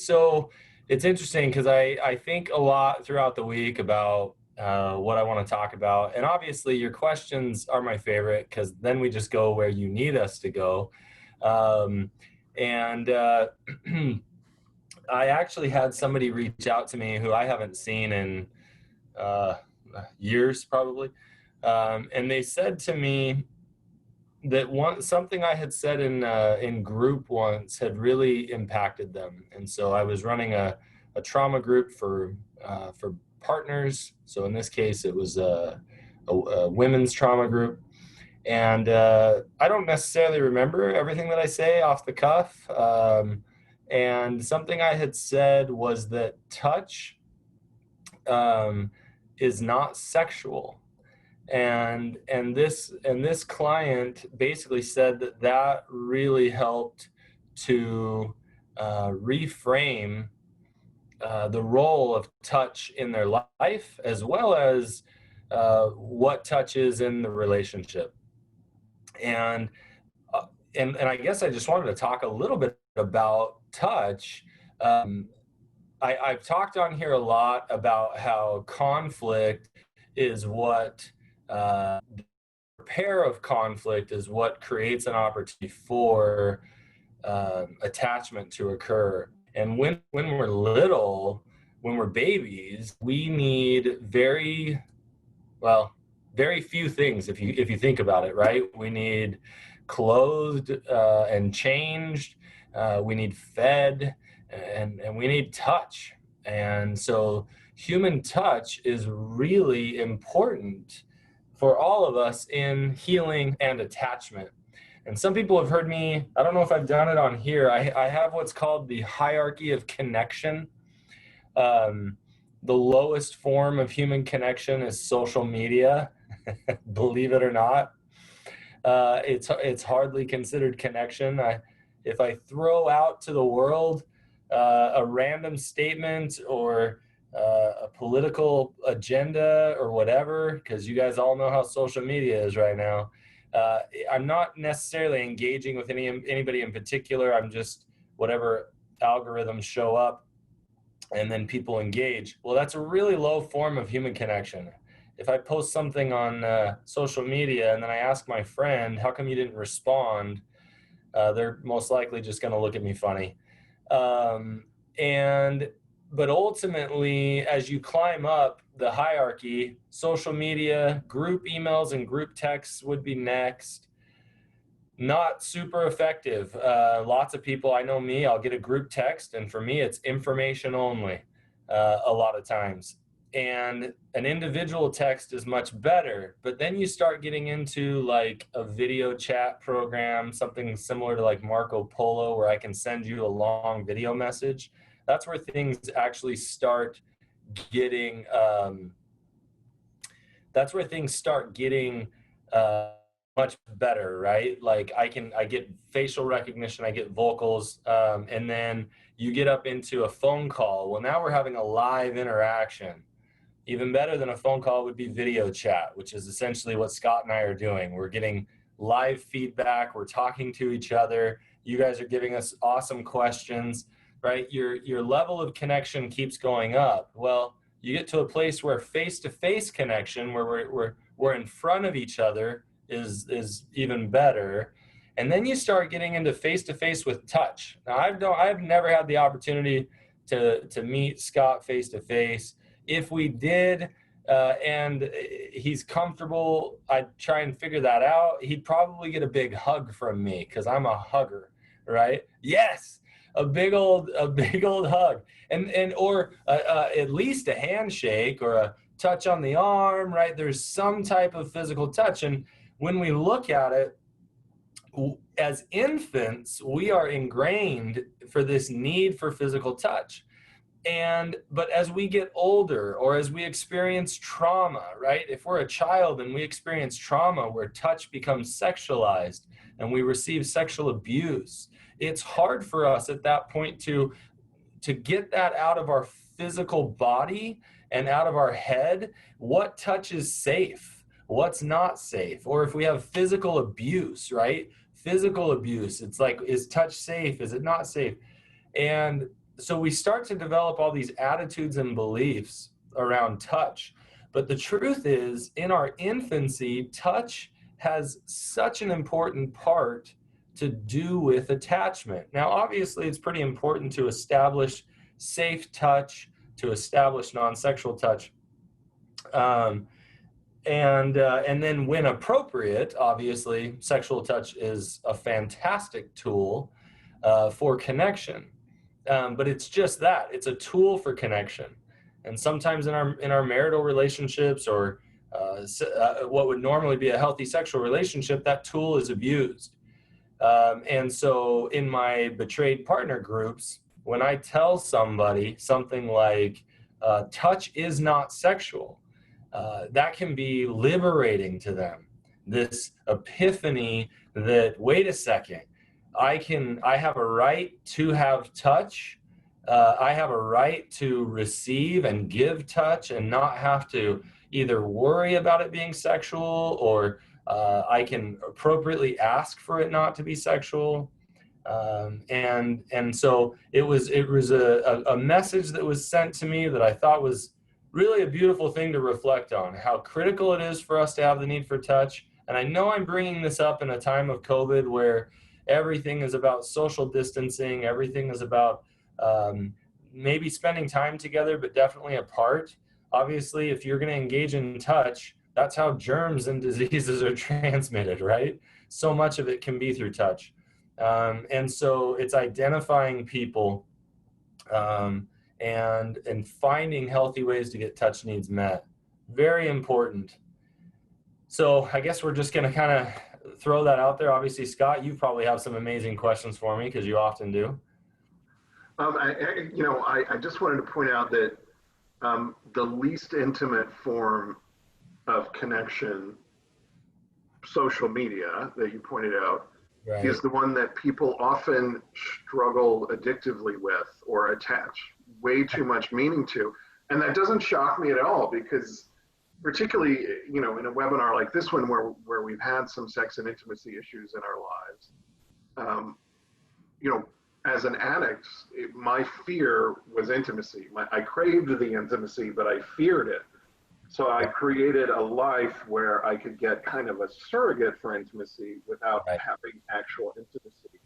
So it's interesting because I think a lot throughout the week about what I want to talk about. And obviously, your questions are my favorite because then we just go where you need us to go. Um, and I actually had somebody reach out to me who I haven't seen in uh, years, probably. And they said to me that something I had said in group once had really impacted them, and so I was running a trauma group for partners. So in this case, it was a women's trauma group, and I don't necessarily remember everything that I say off the cuff. And something I had said was that touch um, is not sexual, and this client basically said that that really helped to reframe the role of touch in their life, as well as what touch is in the relationship. And and I guess I just wanted to talk a little bit about touch. um, I've talked on here a lot about how conflict is what the repair of conflict is what creates an opportunity for attachment to occur. And when we're little, when we're babies, we need very few things. If you think about it, right? We need clothed and changed. We need fed, and we need touch. And so human touch is really important for all of us in healing and attachment. And some people have heard me, I don't know if I've done it on here. I have what's called the hierarchy of connection. Um, the lowest form of human connection is social media, believe it or not. It's hardly considered connection. If I throw out to the world a random statement or a political agenda or whatever, because you guys all know how social media is right now. I'm not necessarily engaging with anybody in particular. I'm just whatever algorithms show up, and then people engage. Well, that's a really low form of human connection. If I post something on social media and then I ask my friend, how come you didn't respond? They're most likely just going to look at me funny. Um, and but ultimately, as you climb up the hierarchy, social media, group emails and group texts would be next. Not super effective. Lots of people, I know me, I'll get a group text, and for me, it's information only a lot of times. And an individual text is much better, but then you start getting into like a video chat program, something similar to like Marco Polo, where I can send you a long video message. That's where things actually start getting, that's where things start getting much better, right? Like I get facial recognition, I get vocals, and then you get up into a phone call. Well, now we're having a live interaction. Even better than a phone call would be video chat, which is essentially what Scott and I are doing. We're getting live feedback. We're talking to each other. You guys are giving us awesome questions, right? Your level of connection keeps going up. Well, you get to a place where face-to-face connection, where we're in front of each other, is even better. And then you start getting into face-to-face with touch. Now, I've never had the opportunity to meet Scott face-to-face. If we did, and he's comfortable, I'd try and figure that out. He'd probably get a big hug from me because I'm a hugger, right? Yes, a big old hug, and or at least a handshake or a touch on the arm, right? There's some type of physical touch, and when we look at it, as infants, we are ingrained for this need for physical touch. But as we get older, or as we experience trauma, right? If we're a child and we experience trauma where touch becomes sexualized and we receive sexual abuse, it's hard for us at that point to get that out of our physical body and out of our head. What touch is safe? What's not safe? Or if we have physical abuse, right? Physical abuse, it's like, is touch safe? Is it not safe? And so we start to develop all these attitudes and beliefs around touch. But the truth is, in our infancy, touch has such an important part to do with attachment. Now, obviously, it's pretty important to establish safe touch, to establish non-sexual touch. And then when appropriate, obviously, sexual touch is a fantastic tool for connection. But it's just that, it's a tool for connection. And sometimes in our marital relationships, or what would normally be a healthy sexual relationship, that tool is abused. And so in my betrayed partner groups, when I tell somebody something like, touch is not sexual, that can be liberating to them. This epiphany that, wait a second, I have a right to have touch. I have a right to receive and give touch and not have to either worry about it being sexual, or I can appropriately ask for it not to be sexual. And so it was a message that was sent to me that I thought was really a beautiful thing to reflect on, how critical it is for us to have the need for touch. And I know I'm bringing this up in a time of COVID where everything is about social distancing, everything is about maybe spending time together, but definitely apart. Obviously, if you're going to engage in touch, that's how germs and diseases are transmitted, right? So much of it can be through touch. And so it's identifying people and finding healthy ways to get touch needs met. Very important. So I guess we're just going to kind of throw that out there. Obviously, Scott, you probably have some amazing questions for me, because you often do. I just wanted to point out that the least intimate form of connection, social media, that you pointed out, Right. is the one that people often struggle addictively with or attach way too much meaning to. And that doesn't shock me at all, because particularly, in a webinar like this one, where we've had some sex and intimacy issues in our lives, as an addict, my fear was intimacy. I craved the intimacy, but I feared it. So I created a life where I could get kind of a surrogate for intimacy without having actual intimacy.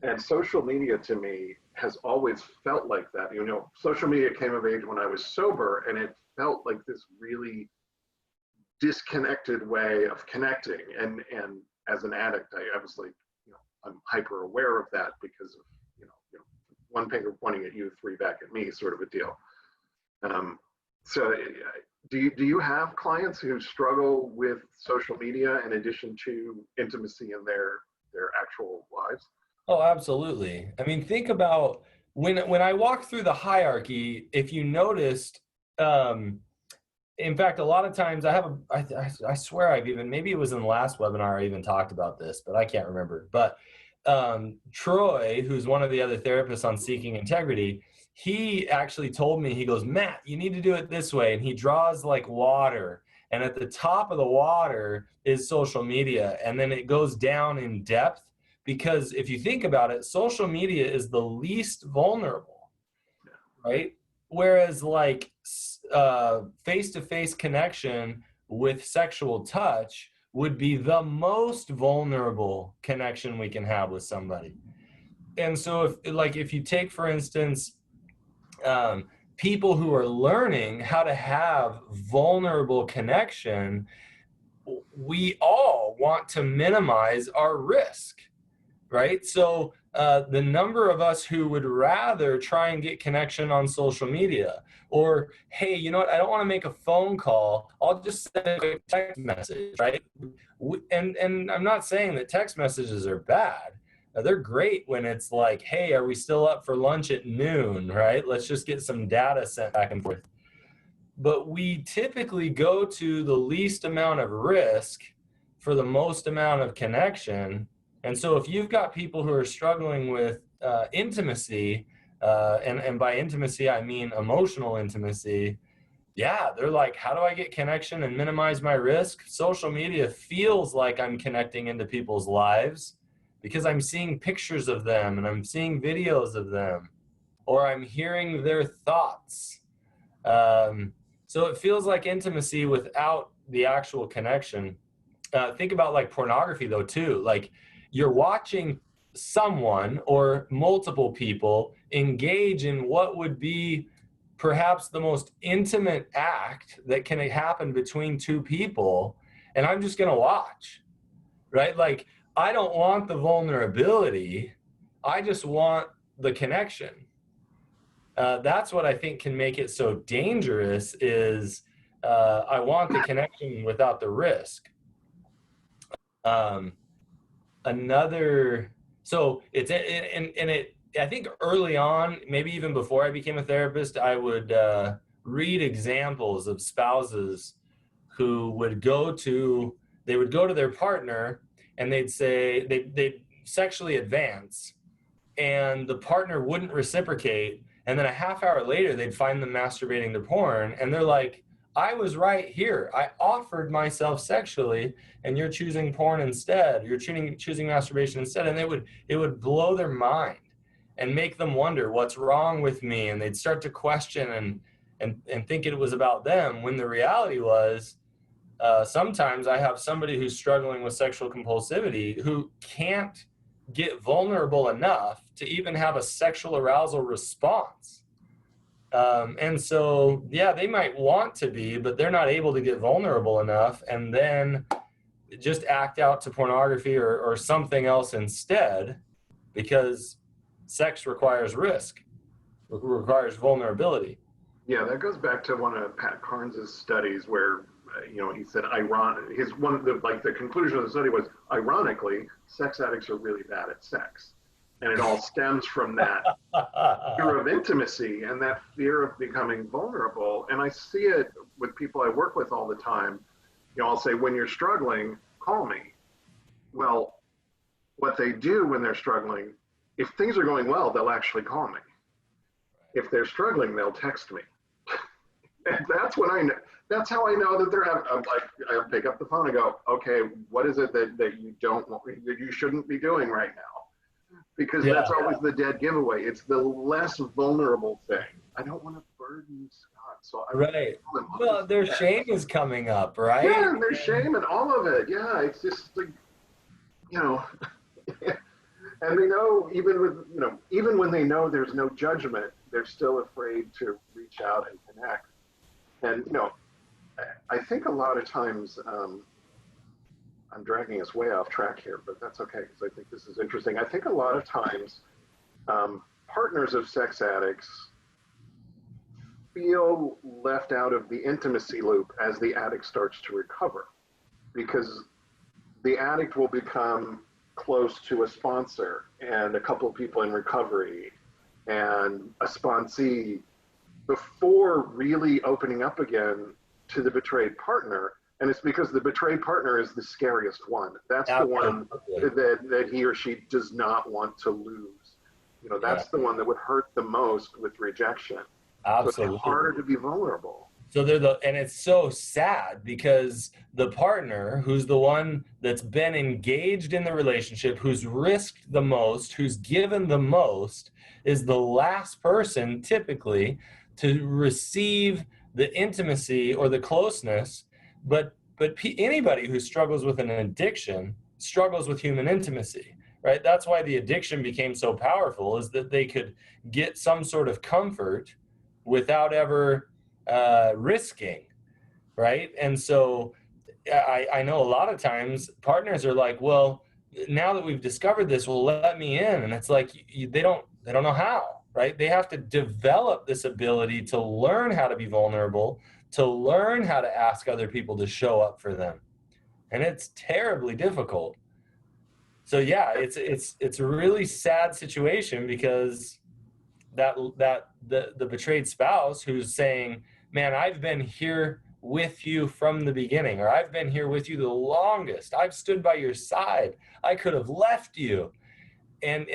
And social media to me has always felt like that. Social media came of age when I was sober, and it felt like this really disconnected way of connecting. And as an addict, I obviously, I'm hyper aware of that because of, one finger pointing at you, three back at me, sort of a deal. So do you have clients who struggle with social media in addition to intimacy in their actual lives? Oh, absolutely. I mean, think about when I walk through the hierarchy, if you noticed, in fact, a lot of times I swear I've even, maybe it was in the last webinar I even talked about this, but I can't remember. But Troy, who's one of the other therapists on Seeking Integrity, he actually told me, he goes, Matt, you need to do it this way. And he draws like water. And at the top of the water is social media. And then it goes down in depth, because if you think about it, social media is the least vulnerable, right? Whereas like face-to-face connection with sexual touch would be the most vulnerable connection we can have with somebody. And so if you take, for instance, people who are learning how to have vulnerable connection, we all want to minimize our risk, right? So the number of us who would rather try and get connection on social media, or, hey, you know what, I don't want to make a phone call, I'll just send a text message, right? And I'm not saying that text messages are bad. They're great when it's like, hey, are we still up for lunch at noon, right? Let's just get some data sent back and forth. But we typically go to the least amount of risk for the most amount of connection. And so if you've got people who are struggling with intimacy, and by intimacy, I mean emotional intimacy, yeah, they're like, how do I get connection and minimize my risk? Social media feels like I'm connecting into people's lives because I'm seeing pictures of them and I'm seeing videos of them. or I'm hearing their thoughts. So it feels like intimacy without the actual connection. Think about like pornography though too. Like you're watching someone or multiple people engage in what would be perhaps the most intimate act that can happen between two people, and I'm just going to watch, right? Like I don't want the vulnerability, I just want the connection. That's what I think can make it so dangerous is I want the connection without the risk. Um, another, so it's, and it, I think early on, maybe even before I became a therapist, I would read examples of spouses who would they would go to their partner and they'd say, they'd sexually advance and the partner wouldn't reciprocate. And then a half hour later, they'd find them masturbating to porn. And they're like, I was right here. I offered myself sexually and you're choosing porn instead. You're choosing masturbation instead. And it would blow their mind and make them wonder what's wrong with me. And they'd start to question and think it was about them when the reality was, sometimes I have somebody who's struggling with sexual compulsivity who can't get vulnerable enough to even have a sexual arousal response. And so, yeah, they might want to be, but they're not able to get vulnerable enough and then just act out to pornography or something else instead, because sex requires risk, requires vulnerability. Yeah, that goes back to one of Pat Carnes's studies where, he said, the conclusion of the study was, ironically, sex addicts are really bad at sex. And it all stems from that fear of intimacy and that fear of becoming vulnerable. And I see it with people I work with all the time. I'll say, when you're struggling, call me. Well, what they do when they're struggling, if things are going well, they'll actually call me. If they're struggling, they'll text me. And that's when I know. That's how I know that they're having. I pick up the phone and go, okay, what is it that you don't want, that you shouldn't be doing right now? Because that's always the dead giveaway. It's the less vulnerable thing. I don't want to burden Scott, so Well, their shame is coming up, right? Yeah, their shame and all of it. Yeah, it's just like, and they know even when they know there's no judgment, they're still afraid to reach out and connect. And I think a lot of times, I'm dragging us way off track here, but that's okay because I think this is interesting. I think a lot of times, partners of sex addicts feel left out of the intimacy loop as the addict starts to recover, because the addict will become close to a sponsor and a couple of people in recovery and a sponsee before really opening up again to the betrayed partner. And it's because the betrayed partner is the scariest one. That's the one that he or she does not want to lose. That's the one that would hurt the most with rejection. Absolutely. So it's harder to be vulnerable. So and it's so sad because the partner, who's the one that's been engaged in the relationship, who's risked the most, who's given the most, is the last person typically to receive the intimacy or the closeness. But anybody who struggles with an addiction struggles with human intimacy, right? That's why the addiction became so powerful, is that they could get some sort of comfort without ever risking, right? And so I know a lot of times partners are like, well, now that we've discovered this, well, let me in. And it's like, they don't know how, right? They have to develop this ability to learn how to be vulnerable, to learn how to ask other people to show up for them. And it's terribly difficult. So yeah, it's a really sad situation, because the betrayed spouse who's saying, man, I've been here with you from the beginning, or I've been here with you the longest. I've stood by your side. I could have left you. And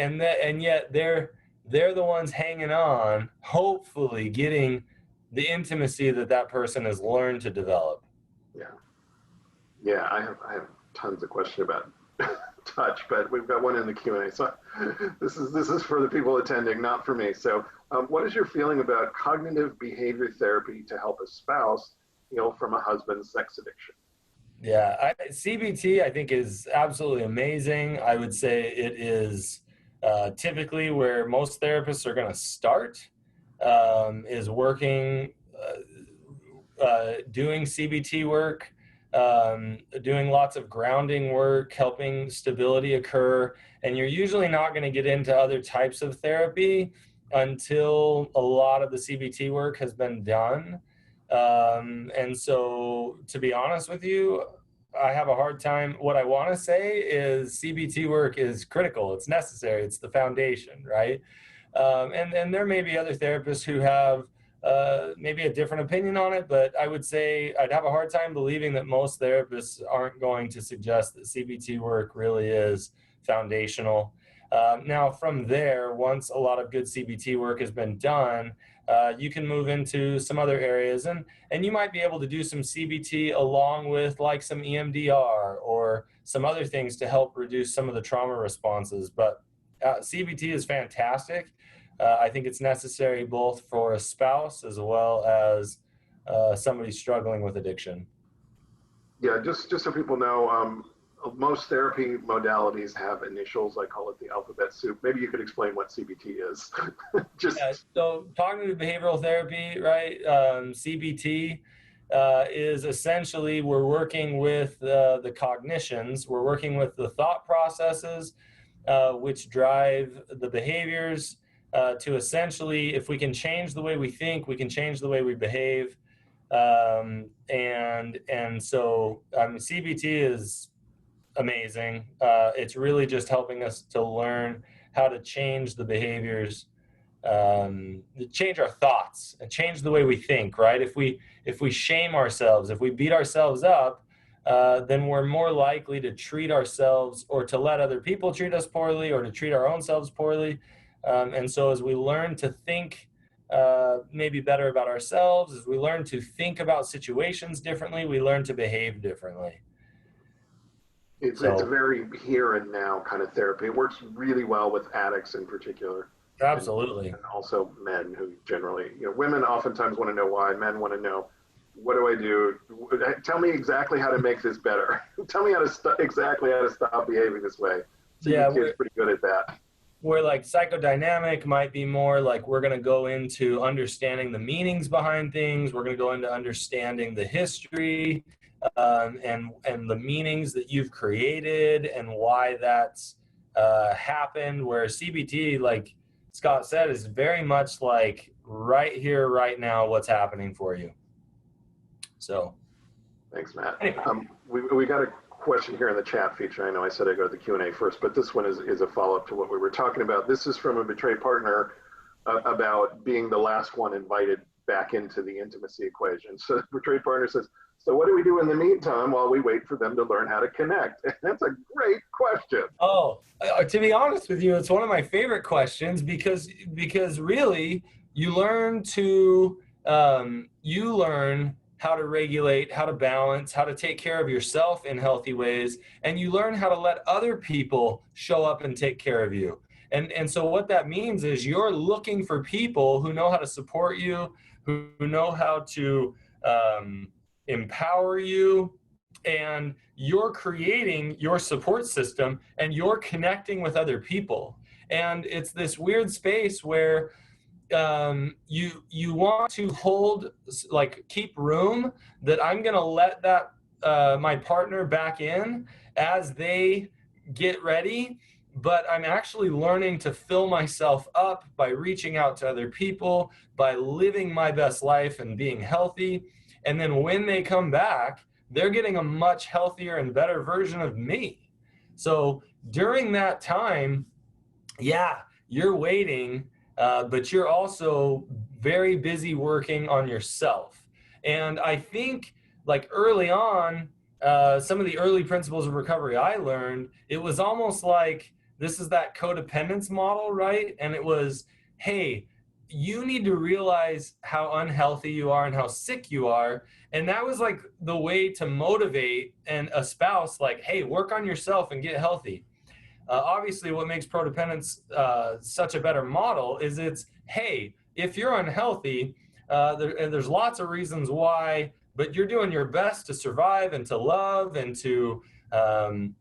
yet they're the ones hanging on, hopefully getting the intimacy that person has learned to develop. Yeah. I have tons of questions about touch, but we've got one in the Q&A. So this is for the people attending, not for me. So what is your feeling about cognitive behavior therapy to help a spouse heal from a husband's sex addiction? Yeah, CBT I think is absolutely amazing. I would say it is typically where most therapists are going to start, is working, doing CBT work, doing lots of grounding work, helping stability occur. And you're usually not going to get into other types of therapy until a lot of the CBT work has been done. And so, to be honest with you, I have a hard time. What I want to say is CBT work is critical. It's necessary. It's the foundation, right? And there may be other therapists who have maybe a different opinion on it, but I would say I'd have a hard time believing that most therapists aren't going to suggest that CBT work really is foundational. Now, from there, once a lot of good CBT work has been done, you can move into some other areas, and you might be able to do some CBT along with like some EMDR or some other things to help reduce some of the trauma responses. But CBT is fantastic. I think it's necessary both for a spouse as well as somebody struggling with addiction. Yeah, just so people know, most therapy modalities have initials. I call it the alphabet soup. Maybe you could explain what CBT is. Yeah, so cognitive behavioral therapy, right? CBT is essentially we're working with the cognitions, we're working with the thought processes, which drive the behaviors to essentially, if we can change the way we think, we can change the way we behave. And so CBT is amazing. It's really just helping us to learn how to change the behaviors, change our thoughts, and change the way we think. Right? If we shame ourselves, if we beat ourselves up, then we're more likely to treat ourselves or to let other people treat us poorly or to treat our own selves poorly. And so, as we learn to think maybe better about ourselves, as we learn to think about situations differently, we learn to behave differently. It's a very here and now kind of therapy. It works really well with addicts in particular. Absolutely. And also men who generally, women oftentimes want to know why. Men want to know, what do I do? Tell me exactly how to make this better. Tell me exactly how to stop behaving this way. CBT is pretty good at that. Where like psychodynamic might be more like we're going to go into understanding the meanings behind things. We're going to go into understanding the history and the meanings that you've created and why that's happened. Where CBT, like Scott said, is very much like right here, right now, what's happening for you. So, thanks, Matt. We got a question here in the chat feature. I know I said I'd go to the Q&A first, but this one is a follow-up to what we were talking about. This is from a betrayed partner about being the last one invited back into the intimacy equation. So the betrayed partner says, so what do we do in the meantime while we wait for them to learn how to connect? And that's a great question. Oh, to be honest with you, it's one of my favorite questions because really you learn how to regulate, how to balance, how to take care of yourself in healthy ways, and you learn how to let other people show up and take care of you. And so what that means is you're looking for people who know how to support you, who know how to empower you, and you're creating your support system and you're connecting with other people. And it's this weird space where you want to hold, like, keep room that I'm going to let that my partner back in as they get ready, but I'm actually learning to fill myself up by reaching out to other people, by living my best life and being healthy. And then when they come back, they're getting a much healthier and better version of me. So during that time, yeah, you're waiting, but you're also very busy working on yourself. And I think, like, early on, some of the early principles of recovery I learned, it was almost like this is that codependence model, right? And it was, hey, you need to realize how unhealthy you are and how sick you are. And that was like the way to motivate a spouse, like, hey, work on yourself and get healthy. Obviously, what makes Prodependence such a better model is it's, hey, if you're unhealthy, and there's lots of reasons why, but you're doing your best to survive and to love um,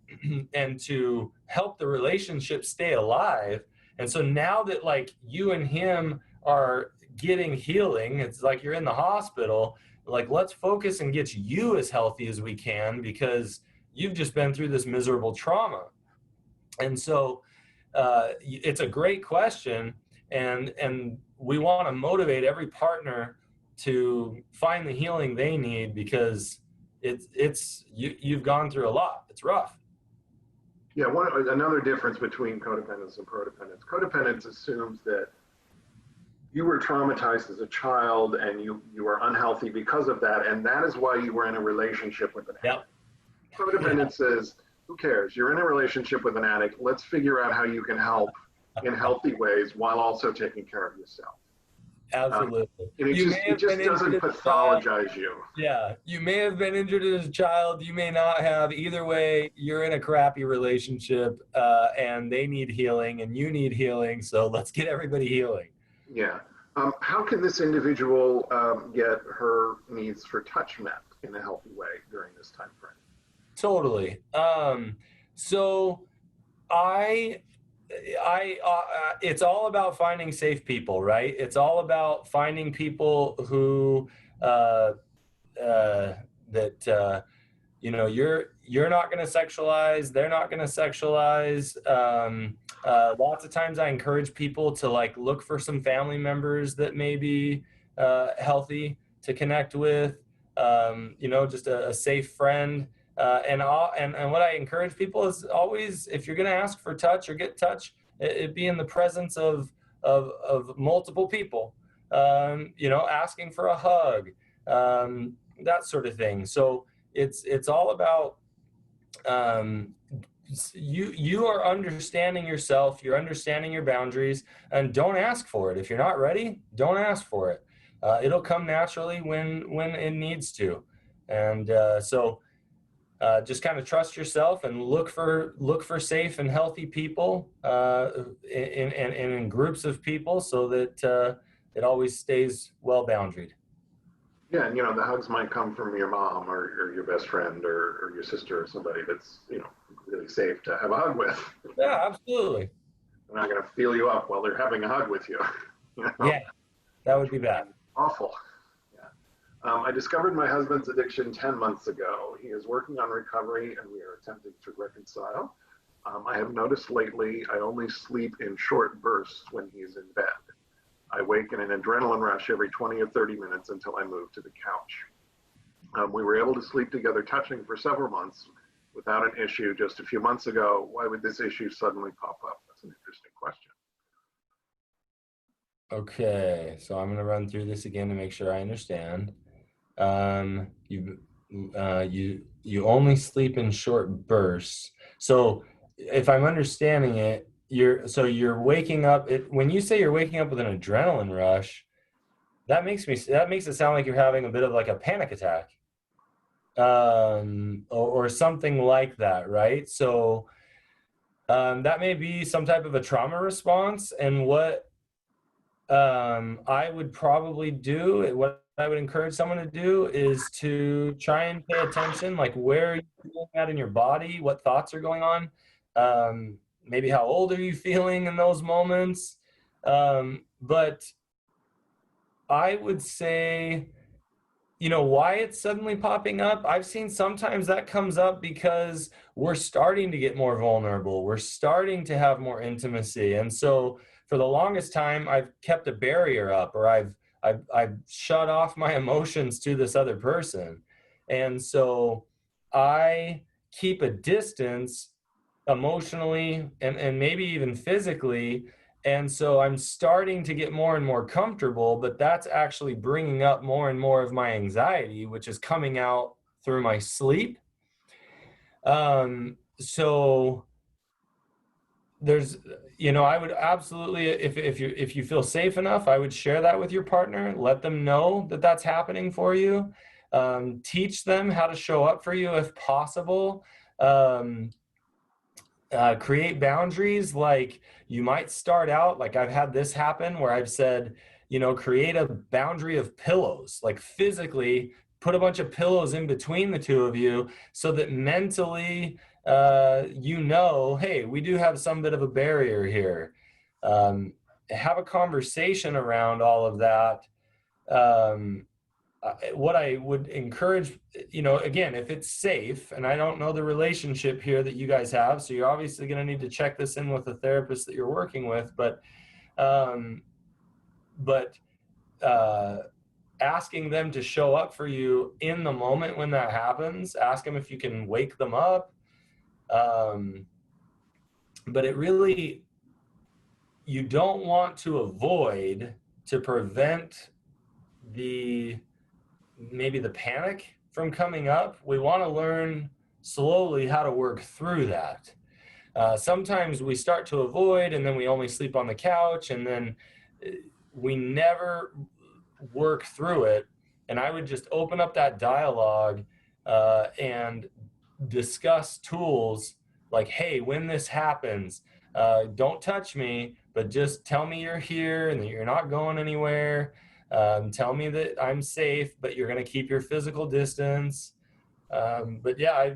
and to help the relationship stay alive. And so now that like you and him are getting healing, it's like you're in the hospital, like let's focus and get you as healthy as we can because you've just been through this miserable trauma. And so it's a great question, and we want to motivate every partner to find the healing they need because you've gone through a lot. It's rough. Yeah, another difference between codependence and prodependence. Codependence assumes that you were traumatized as a child and you were unhealthy because of that, and that is why you were in a relationship with an addict. Yep. Prodependence says, who cares? You're in a relationship with an addict. Let's figure out how you can help in healthy ways while also taking care of yourself. Absolutely. And it just doesn't pathologize you. Yeah, you may have been injured as a child. You may not have. Either way, you're in a crappy relationship, and they need healing, and you need healing. So let's get everybody healing. Yeah. How can this individual get her needs for touch met in a healthy way during this time frame? Totally. So it's all about finding safe people, right? It's all about finding people who that you're not going to sexualize, they're not going to sexualize. Lots of times I encourage people to like look for some family members that may be healthy to connect with, just a safe friend. And what I encourage people is always, if you're going to ask for touch or get touch, it be in the presence of multiple people, asking for a hug, that sort of thing. So it's all about you are understanding yourself, you're understanding your boundaries, and don't ask for it. If you're not ready, don't ask for it. It'll come naturally when it needs to. And just kind of trust yourself and look for safe and healthy people in groups of people so that it always stays well boundaried. Yeah, and the hugs might come from your mom or your best friend or your sister or somebody that's really safe to have a hug with. Yeah, absolutely. They're not going to feel you up while they're having a hug with you. Yeah, that would be bad. Awful. I discovered my husband's addiction 10 months ago. He is working on recovery and we are attempting to reconcile. I have noticed lately I only sleep in short bursts when he's in bed. I wake in an adrenaline rush every 20 or 30 minutes until I move to the couch. We were able to sleep together touching for several months without an issue just a few months ago. Why would this issue suddenly pop up? That's an interesting question. Okay, so I'm going to run through this again to make sure I understand. You only sleep in short bursts. So if I'm understanding it, you're waking up. When you say you're waking up with an adrenaline rush, that makes it sound like you're having a bit of like a panic attack, or something like that, right? So that may be some type of a trauma response, and what I would probably do, what I would encourage someone to do is to try and pay attention, like where you're feeling at in your body, what thoughts are going on, maybe how old are you feeling in those moments. But I would say, why it's suddenly popping up. I've seen sometimes that comes up because we're starting to get more vulnerable. We're starting to have more intimacy. And so for the longest time, I've kept a barrier up, or I've shut off my emotions to this other person. And so I keep a distance emotionally and maybe even physically. And so I'm starting to get more and more comfortable, but that's actually bringing up more and more of my anxiety, which is coming out through my sleep. So there's, I would absolutely, if you feel safe enough, I would share that with your partner. Let them know that that's happening for you. Teach them how to show up for you if possible. Create boundaries. Like, you might start out, like I've had this happen where I've said, create a boundary of pillows, like physically put a bunch of pillows in between the two of you so that mentally, hey, we do have some bit of a barrier here. Have a conversation around all of that. Um, what I would encourage, again, if it's safe, and I don't know the relationship here that you guys have, so you're obviously going to need to check this in with the therapist that you're working with, um, but asking them to show up for you in the moment when that happens, ask them if you can wake them up. But it really, you don't want to avoid to prevent maybe the panic from coming up. We want to learn slowly how to work through that. Sometimes we start to avoid, and then we only sleep on the couch, and then we never work through it. And I would just open up that dialogue and discuss tools like, hey, when this happens, don't touch me, but just tell me you're here and that you're not going anywhere. Tell me that I'm safe, but you're going to keep your physical distance. But yeah,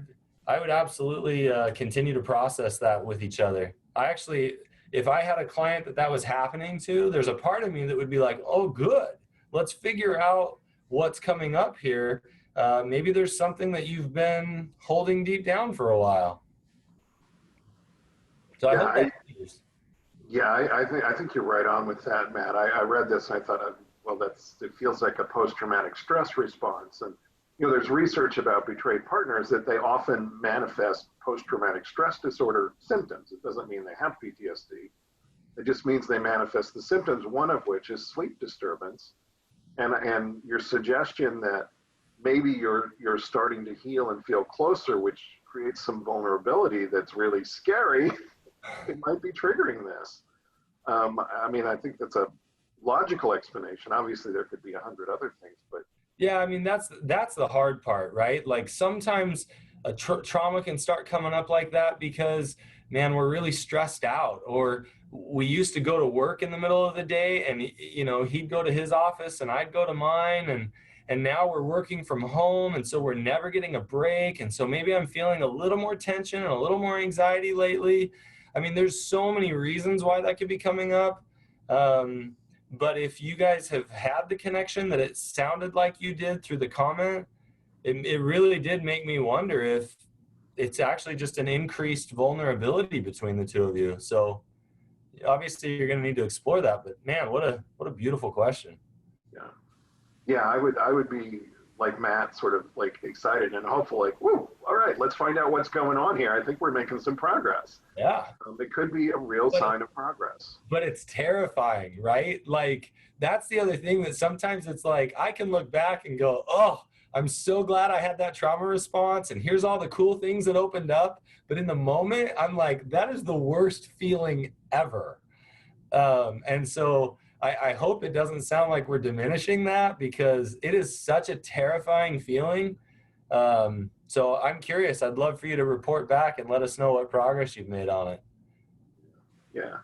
I would absolutely continue to process that with each other. I actually, if I had a client that was happening to, there's a part of me that would be like, oh, good. Let's figure out what's coming up here. Maybe there's something that you've been holding deep down for a while. So I Yeah, hope that. I think you're right on with that, Matt. I read this and I thought, well, it feels like a post-traumatic stress response. And, there's research about betrayed partners that they often manifest post-traumatic stress disorder symptoms. It doesn't mean they have PTSD. It just means they manifest the symptoms, one of which is sleep disturbance. And your suggestion that maybe you're starting to heal and feel closer, which creates some vulnerability that's really scary, it might be triggering this. I think that's a logical explanation. Obviously, there could be 100 other things, but Yeah, I mean, that's the hard part, right? Like, sometimes a trauma can start coming up like that because, man, we're really stressed out, or we used to go to work in the middle of the day, and he'd go to his office and I'd go to mine, and now we're working from home, and so we're never getting a break, and so maybe I'm feeling a little more tension and a little more anxiety lately. I mean, there's so many reasons why that could be coming up. But if you guys have had the connection that it sounded like you did through the comment, it really did make me wonder if it's actually just an increased vulnerability between the two of you. So obviously you're going to need to explore that, but man, what a beautiful question. yeah, yeah, I would be like Matt, sort of like excited and hopeful, like, woo, all right, let's find out what's going on here. I think we're making some progress. Yeah. It could be a real But sign of progress. but it's terrifying, right? Like, that's the other thing, that sometimes it's like I can look back and go, oh, I'm so glad I had that trauma response, and here's all the cool things that opened up. But in the moment, I'm like, that is the worst feeling ever. And so I hope it doesn't sound like we're diminishing that, because it is such a terrifying feeling. So I'm curious. I'd love for you to report back and let us know what progress you've made on it. Yeah.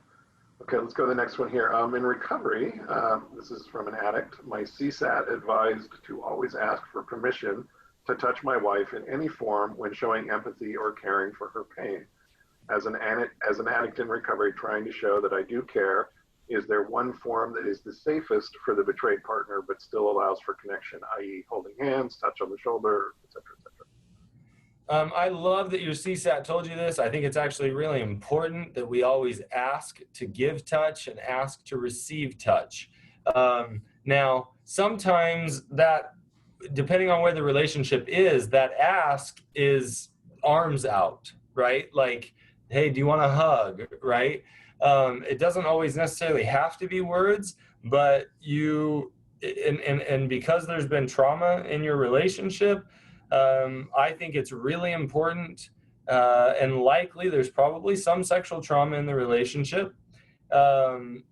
Okay, let's go to the next one here. In recovery, this is from an addict. My CSAT advised to always ask for permission to touch my wife in any form when showing empathy or caring for her pain. As an addict in recovery, trying to show that I do care, is there one form that is the safest for the betrayed partner but still allows for connection, i.e. holding hands, touch on the shoulder, etc., etc.? I love that your CSAT told you this. I think it's actually really important that we always ask to give touch and ask to receive touch. Now, sometimes that, depending on where the relationship is, that ask is arms out, right? Like, hey, do you want a hug, right? It doesn't always necessarily have to be words, but and because there's been trauma in your relationship, I think it's really important, and likely there's probably some sexual trauma in the relationship, um,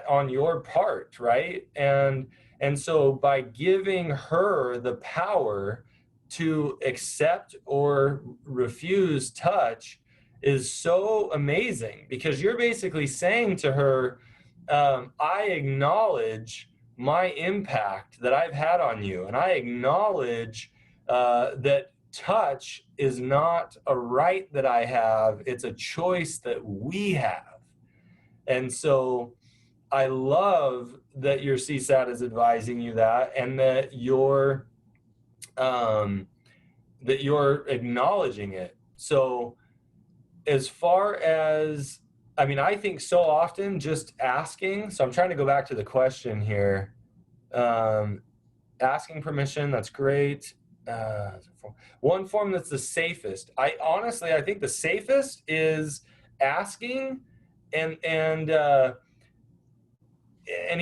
on your part, right? And so by giving her the power to accept or refuse touch is so amazing, because you're basically saying to her, I acknowledge my impact that I've had on you, and I acknowledge that touch is not a right that I have, it's a choice that we have. And so I love that your CSAT is advising you that, and that you're acknowledging it. So as far as, I mean, I think so often just asking, so I'm trying to go back to the question here. Asking permission, that's great. One form that's the safest. I think the safest is asking, and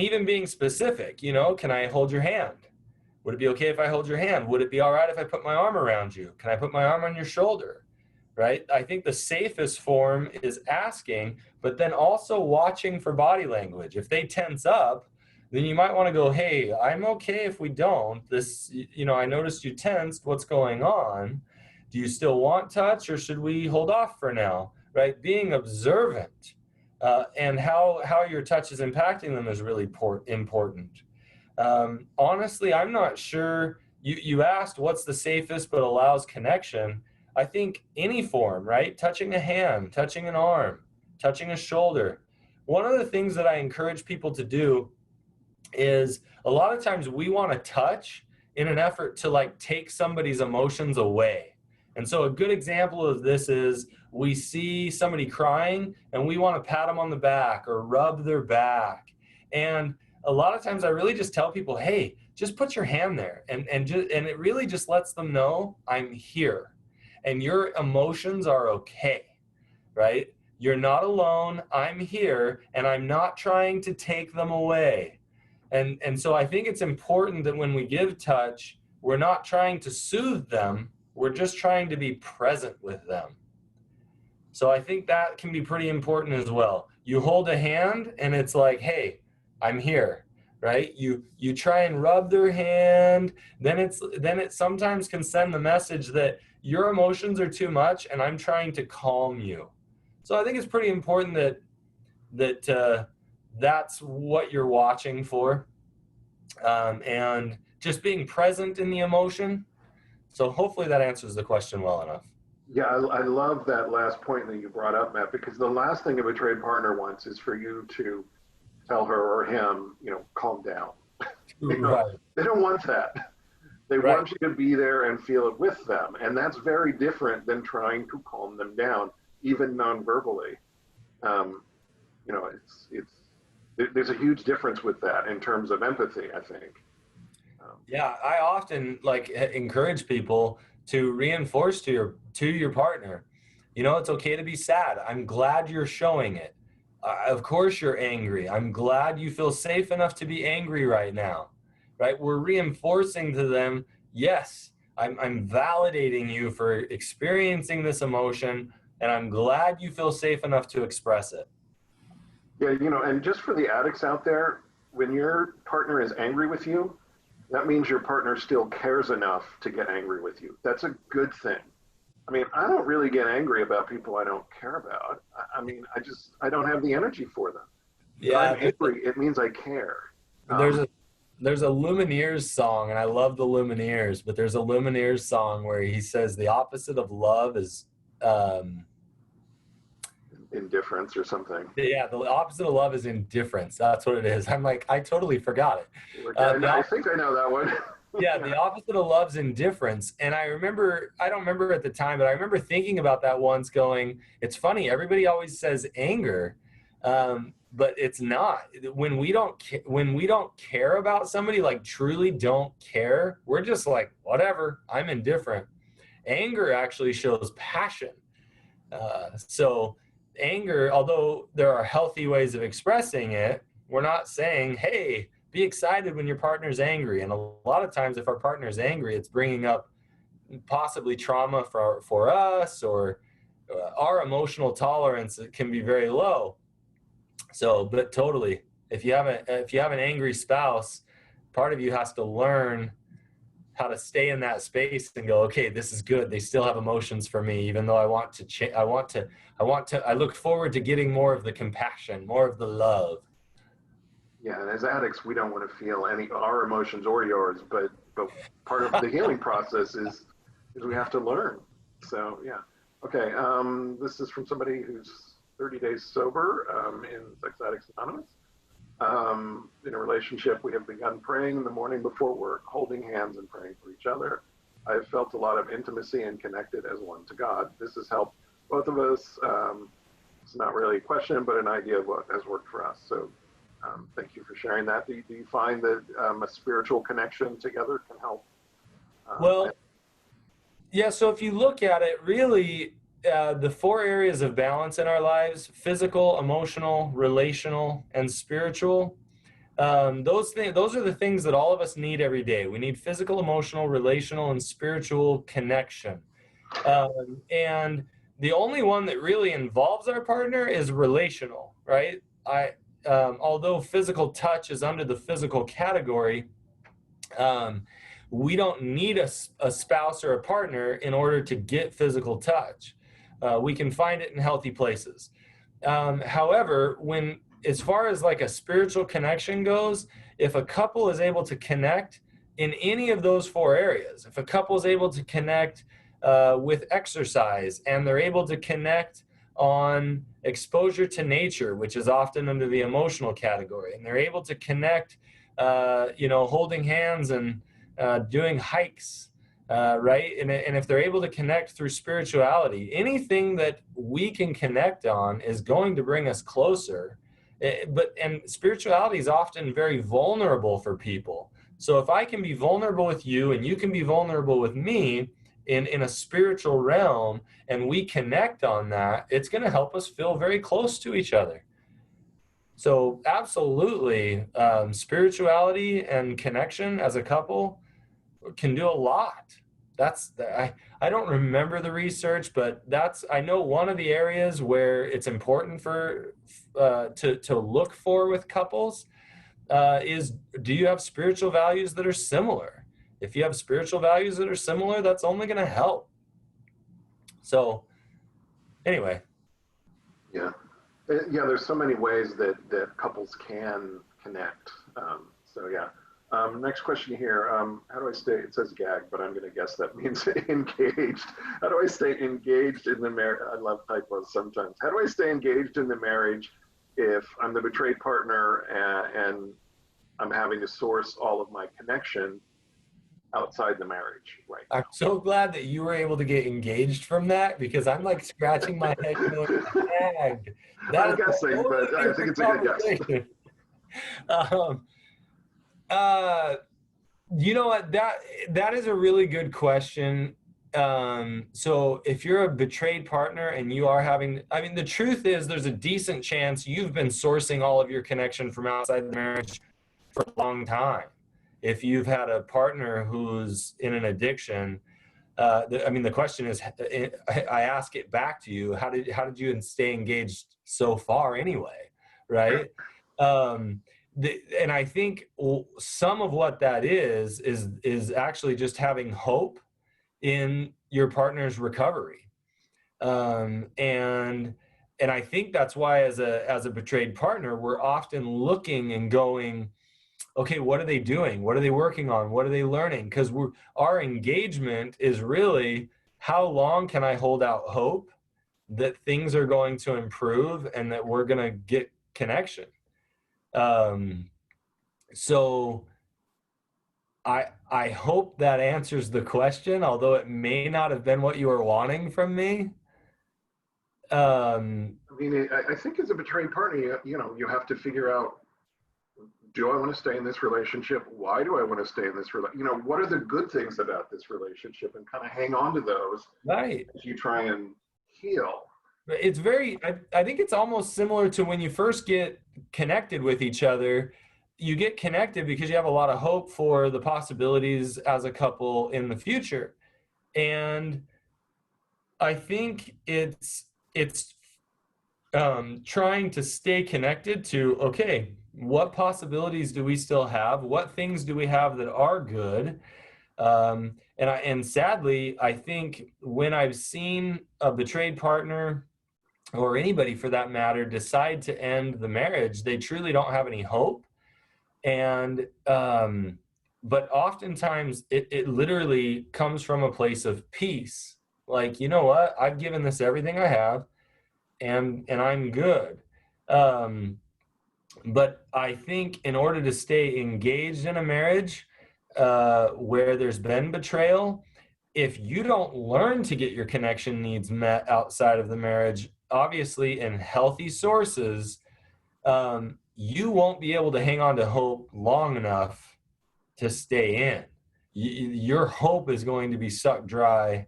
even being specific, can I hold your hand? Would it be okay if I hold your hand? Would it be all right if I put my arm around you? Can I put my arm on your shoulder? Right? I think the safest form is asking, but then also watching for body language. If they tense up, then you might want to go, hey, I'm okay if we don't. I noticed you tensed. What's going on? Do you still want touch, or should we hold off for now? Right? Being observant and how your touch is impacting them is really important. Honestly, I'm not sure. You asked what's the safest but allows connection. I think any form, right? Touching a hand, touching an arm, touching a shoulder. One of the things that I encourage people to do is, a lot of times we want to touch in an effort to take somebody's emotions away. And so a good example of this is, we see somebody crying and we want to pat them on the back or rub their back. And a lot of times I really just tell people, hey, just put your hand there. And it really just lets them know, I'm here and your emotions are okay, right? You're not alone. I'm here, and I'm not trying to take them away. And so I think it's important that when we give touch, we're not trying to soothe them. We're just trying to be present with them. So I think that can be pretty important as well. You hold a hand and it's like, hey, I'm here, right? You try and rub their hand, then it sometimes can send the message that your emotions are too much and I'm trying to calm you. So I think it's pretty important that that's what you're watching for, and just being present in the emotion. So hopefully that answers the question well enough. Yeah, I love that last point that you brought up, Matt, because the last thing a betrayed partner wants is for you to tell her or him, calm down. Right. They don't want that. They Right. want you to be there and feel it with them. And that's very different than trying to calm them down, even non-verbally. There's a huge difference with that in terms of empathy, I think. Yeah, I often encourage people to reinforce to your partner, it's okay to be sad. I'm glad you're showing it. Of course you're angry. I'm glad you feel safe enough to be angry right now, right? We're reinforcing to them, yes, I'm validating you for experiencing this emotion, and I'm glad you feel safe enough to express it. Yeah, and just for the addicts out there, when your partner is angry with you, that means your partner still cares enough to get angry with you. That's a good thing. I mean, I don't really get angry about people I don't care about. I don't have the energy for them. Yeah, if I'm angry, it means I care. There's a Lumineers song, and I love the Lumineers, but there's a Lumineers song where he says the opposite of love is indifference or something. Yeah, the opposite of love is indifference. That's what it is. I'm like, I totally forgot it. I think I know that one. Yeah, the opposite of love is indifference. And I don't remember at the time, but I remember thinking about that once, going, it's funny, everybody always says anger, but it's not. When we don't care about somebody, truly don't care, we're just like, whatever, I'm indifferent. Anger actually shows passion. So anger, although there are healthy ways of expressing it, we're not saying, hey, be excited when your partner's angry. And a lot of times if our partner's angry, it's bringing up possibly trauma for us, or our emotional tolerance can be very low. So, but totally, if you have an angry spouse, part of you has to learn how to stay in that space and go, okay, this is good. They still have emotions for me, even though I want to I look forward to getting more of the compassion, more of the love. Yeah, and as addicts, we don't want to feel any our emotions or yours, but part of the healing process is we have to learn. So yeah, okay. This is from somebody who's 30 days sober in Sex Addicts Anonymous. In a relationship, we have begun praying in the morning before work, holding hands and praying for each other. I have felt a lot of intimacy and connected as one to God. This has helped both of us. It's not really a question, but an idea of what has worked for us. So thank you for sharing that. Do you find that a spiritual connection together can help? Well, yeah, so if you look at it, really, the 4 areas of balance in our lives: physical, emotional, relational, and spiritual. Those are the things that all of us need every day. We need physical, emotional, relational, and spiritual connection. And the only one that really involves our partner is relational, right? Although physical touch is under the physical category, we don't need a spouse or a partner in order to get physical touch. We can find it in healthy places. However, as far as like a spiritual connection goes, if a couple is able to connect in any of those 4 areas, if a couple is able to connect with exercise, and they're able to connect on exposure to nature, which is often under the emotional category, and they're able to connect, holding hands and doing hikes, right? And if they're able to connect through spirituality, anything that we can connect on is going to bring us closer. And spirituality is often very vulnerable for people. So if I can be vulnerable with you and you can be vulnerable with me in a spiritual realm, and we connect on that, it's going to help us feel very close to each other. So absolutely, spirituality and connection as a couple can do a lot. I don't remember the research, but I know one of the areas where it's important for to look for with couples is, do you have spiritual values that are similar? If you have spiritual values that are similar, that's only going to help. So anyway. Yeah. Yeah, there's so many ways that couples can connect. So yeah. Next question here. How do I stay? It says gag, but I'm going to guess that means engaged. How do I stay engaged in the marriage? I love typos sometimes. How do I stay engaged in the marriage if I'm the betrayed partner and I'm having to source all of my connection outside the marriage right now? I'm so glad that you were able to get engaged from that, because I'm like scratching my head going, gag. I'm guessing, but I think it's a good guess. You know what? That is a really good question. So if you're a betrayed partner and you are the truth is there's a decent chance you've been sourcing all of your connection from outside the marriage for a long time. If you've had a partner who's in an addiction, the question is, I ask it back to you: how did you stay engaged so far anyway, right? And I think some of what that is actually just having hope in your partner's recovery, and I think that's why as a betrayed partner, we're often looking and going, okay, what are they doing? What are they working on? What are they learning? Because our engagement is really, how long can I hold out hope that things are going to improve and that we're going to get connection? So I hope that answers the question, although it may not have been what you were wanting from me. I think as a betrayed partner, you have to figure out, do I want to stay in this relationship? Why do I want to stay in this relationship? What are the good things about this relationship, and kind of hang on to those, right, as you try and heal. It's I think it's almost similar to when you first get connected with each other. You get connected because you have a lot of hope for the possibilities as a couple in the future. And I think it's trying to stay connected to, okay, what possibilities do we still have? What things do we have that are good? And sadly, I think when I've seen a betrayed partner, or anybody for that matter, decide to end the marriage, they truly don't have any hope. And but oftentimes it literally comes from a place of peace. Like, you know what? I've given this everything I have, and I'm good. Um, but I think in order to stay engaged in a marriage where there's been betrayal, if you don't learn to get your connection needs met outside of the marriage, obviously in healthy sources, you won't be able to hang on to hope long enough to stay in. Your hope is going to be sucked dry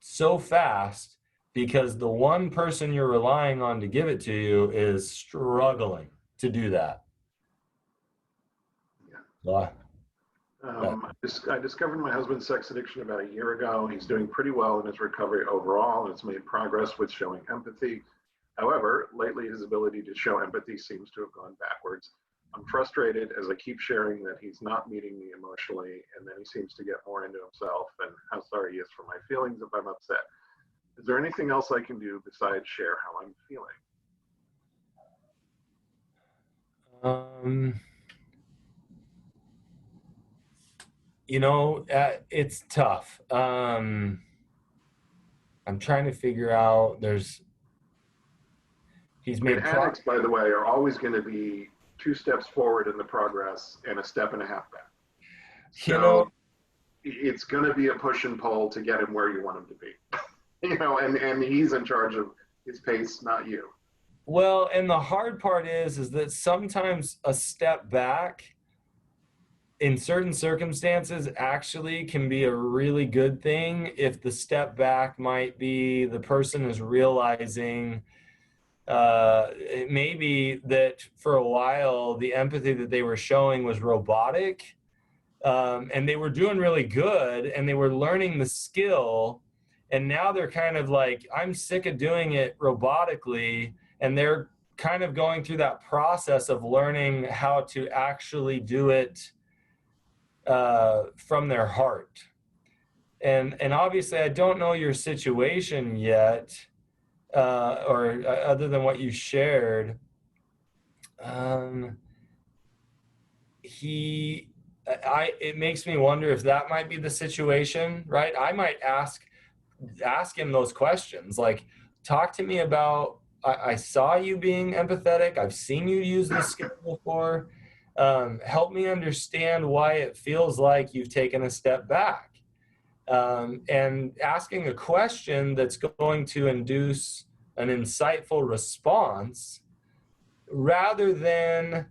so fast because the one person you're relying on to give it to you is struggling to do that. Yeah. That I discovered my husband's sex addiction about a year ago. He's doing pretty well in his recovery overall and has made progress with showing empathy. However, lately his ability to show empathy seems to have gone backwards. I'm frustrated as I keep sharing that he's not meeting me emotionally, and then he seems to get more into himself and how sorry he is for my feelings if I'm upset. Is there anything else I can do besides share how I'm feeling? um it's tough. I'm trying to figure out, he's I mean, made addicts, by the way, are always going to be 2 steps forward in the progress and a step and a half back. you know So it's going to be a push and pull to get him where you want him to be. And he's in charge of his pace, not you. well, and the hard part is that sometimes a step back in certain circumstances actually can be a really good thing. If the step back might be the person is realizing it may be that for a while the empathy that they were showing was robotic, and they were doing really good and they were learning the skill, and now they're kind of like, I'm sick of doing it robotically, and they're kind of going through that process of learning how to actually do it from their heart. And obviously I don't know your situation yet, or other than what you shared. um, he it makes me wonder if that might be the situation, right? I might ask him those questions, like, talk to me about, I saw you being empathetic, I've seen you use this skill before. Help me understand why it feels like you've taken a step back. And asking a question that's going to induce an insightful response, rather than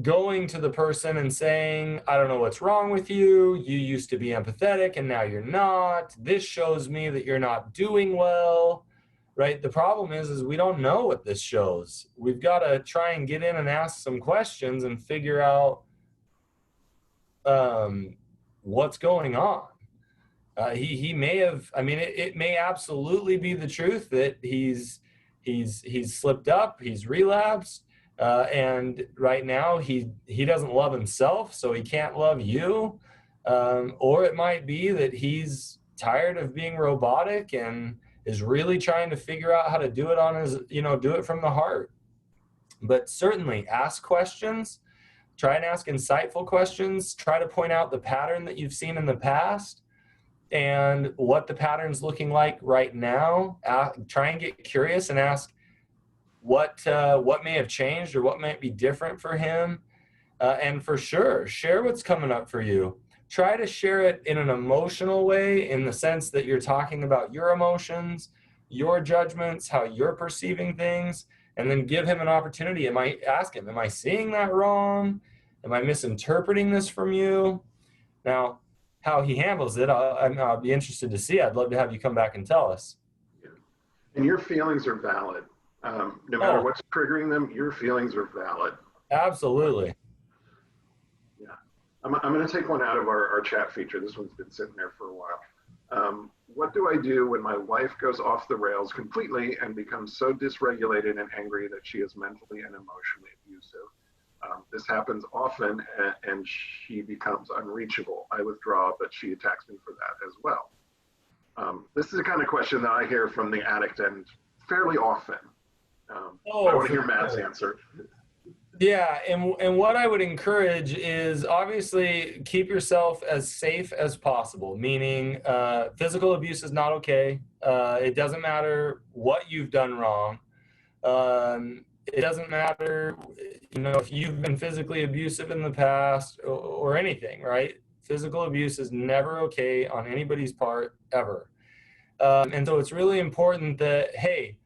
going to the person and saying, I don't know what's wrong with you. You used to be empathetic and now you're not. This shows me that you're not doing well, right? The problem is we don't know what this shows. We've got to try and get in and ask some questions and figure out what's going on. He may have, I mean, it may absolutely be the truth that he's slipped up, he's relapsed, and right now he doesn't love himself, so he can't love you. Or it might be that he's tired of being robotic and is really trying to figure out how to do it on his, do it from the heart. But certainly ask questions, try and ask insightful questions, try to point out the pattern that you've seen in the past and what the pattern's looking like right now. Try and get curious and ask what may have changed or what might be different for him. And for sure, share what's coming up for you. Try to share it in an emotional way, in the sense that you're talking about your emotions, your judgments, how you're perceiving things, and then give him an opportunity. Ask him, am I seeing that wrong? Am I misinterpreting this from you? Now, how he handles it, I'll be interested to see. I'd love to have you come back and tell us. Yeah. And your feelings are valid. No matter Oh, what's triggering them, your feelings are valid. absolutely. Yeah. I'm going to take one out of our chat feature. This one's been sitting there for a while. What do I do when my wife goes off the rails completely and becomes so dysregulated and angry that she is mentally and emotionally abusive? This happens often, and she becomes unreachable. I withdraw, but she attacks me for that as well. This is the kind of question that I hear from the addict end fairly often. I Oh, want to for hear Matt's sure. answer. Yeah, and what I would encourage is obviously keep yourself as safe as possible, meaning physical abuse is not okay. It doesn't matter what you've done wrong. It doesn't matter, if you've been physically abusive in the past or anything, right? Physical abuse is never okay on anybody's part ever. And so it's really important that, hey,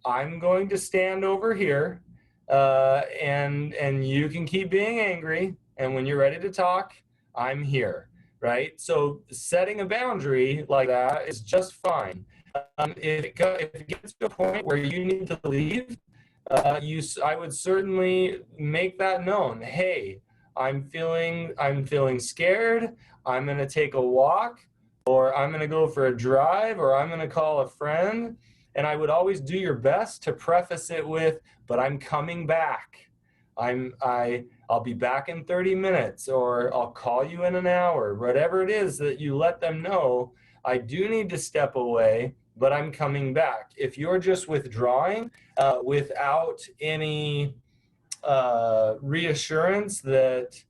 I'm going to stand over here, and you can keep being angry. And when you're ready to talk, I'm here, right? So setting a boundary like that is just fine. If it gets to a point where you need to leave, I would certainly make that known. Hey, I'm feeling scared. I'm going to take a walk, or I'm going to go for a drive, or I'm going to call a friend. And I would always do your best to preface it with, but I'm coming back. I'll be back in 30 minutes, or I'll call you in an hour, whatever it is that you let them know. I do need to step away, but I'm coming back. If you're just withdrawing without any reassurance that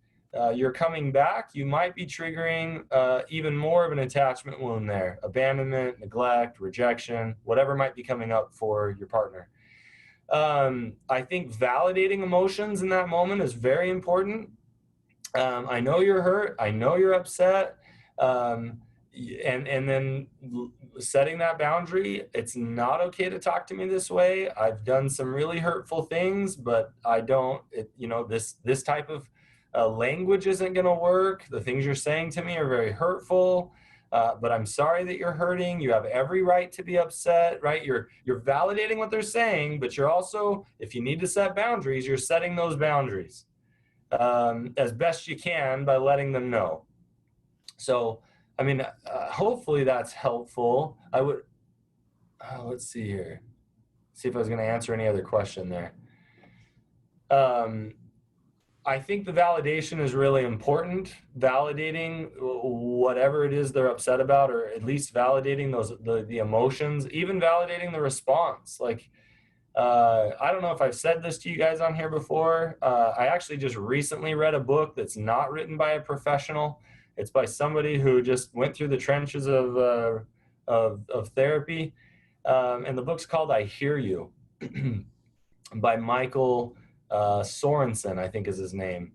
you're coming back, you might be triggering even more of an attachment wound there. Abandonment, neglect, rejection, whatever might be coming up for your partner. I think validating emotions in that moment is very important. I know you're hurt. I know you're upset. And then setting that boundary, it's not okay to talk to me this way. I've done some really hurtful things, but I don't, this type of language isn't going to work. The things you're saying to me are very hurtful. But I'm sorry that you're hurting. You have every right to be upset, right? You're validating what they're saying, but you're also, if you need to set boundaries, you're setting those boundaries as best you can by letting them know. So, I mean, hopefully that's helpful. I would, let's see here. See if I was going to answer any other question there. I think the validation is really important. Validating whatever it is they're upset about, or at least validating the emotions, even validating the response. Like, I don't know if I've said this to you guys on here before. I actually just recently read a book that's not written by a professional. It's by somebody who just went through the trenches of therapy. And the book's called I Hear You by Michael Sorensen, I think is his name.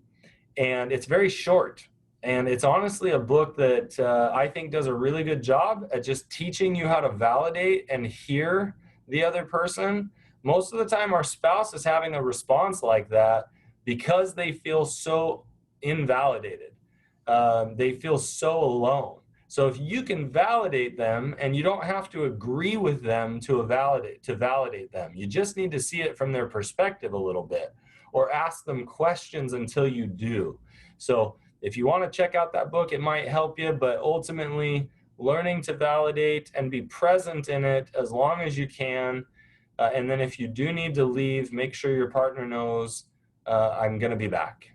And it's very short. And it's honestly a book that I think does a really good job at just teaching you how to validate and hear the other person. Most of the time, our spouse is having a response like that because they feel so invalidated. They feel so alone. So if you can validate them, and you don't have to agree with them to validate them, you just need to see it from their perspective a little bit, or ask them questions until you do. So if you want to check out that book, it might help you, but ultimately learning to validate and be present in it as long as you can. And then if you do need to leave, make sure your partner knows I'm going to be back.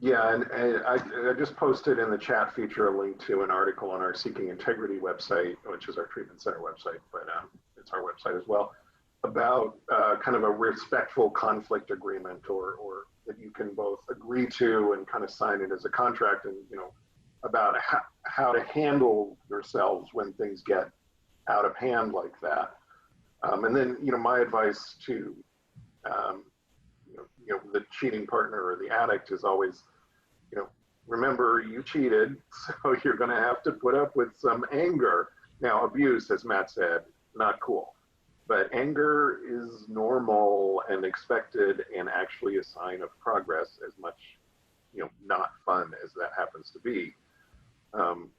Yeah, and I just posted in the chat feature a link to an article on our Seeking Integrity website, which is our treatment center website, but it's our website as well, about kind of a respectful conflict agreement, or that you can both agree to and kind of sign it as a contract, and about how to handle yourselves when things get out of hand like that. And then my advice to the cheating partner or the addict is always, remember, you cheated, so you're going to have to put up with some anger. Now, abuse, as Matt said, not cool. But anger is normal and expected, and actually a sign of progress, as much, not fun as that happens to be. And